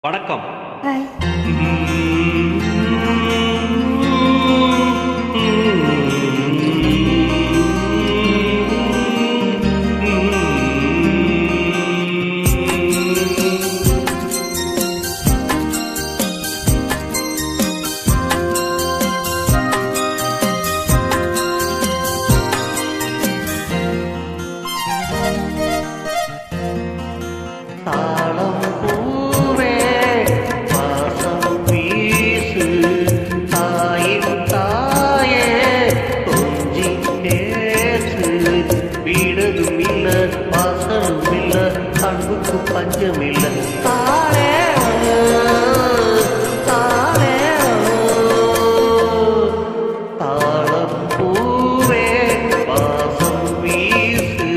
வணக்கம். ஹாய். தாளம் பூவே வாசம் வீசு தாயின் தாயே கொஞ்சி பேசு வீடதும் இல்ல வாசலும் இல்ல அன்புக்கு பஞ்சமில்ல தாளே தாளே தாளம் பூவே வாசம் வீசு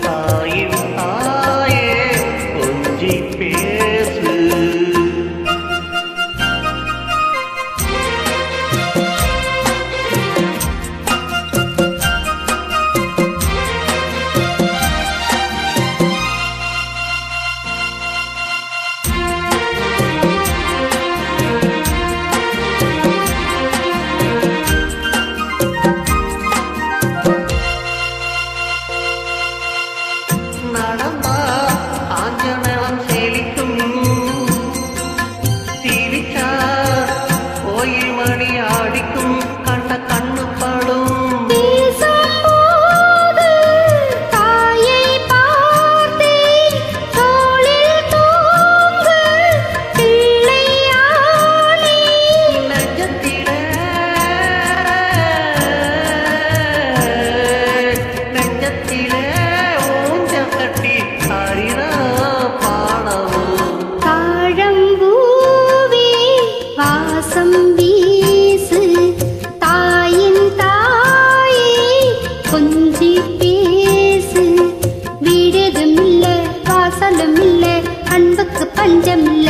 தாயின் தாயே கொஞ்சி பேசு. நடந்தா காஞ்ச நிலம் செழிக்கும் தீவிச்சா கோயில் மணி ஆடிக்கும் கண்ட கண்ணு படும் பேசும்போது தாயை பார்த்தேன், தோளில் தூங்கு பிள்ளையானே. நெஞ்சத்திலே ஊஞ்சல் கட்டி ஆடினா பாடவும் தாழம்பூவே வாசம் வீசு தாயின் தாயே கொஞ்சி பேசு வீடதும் இல்ல வாசலும் இல்ல அன்புக்கு பஞ்சம் இல்ல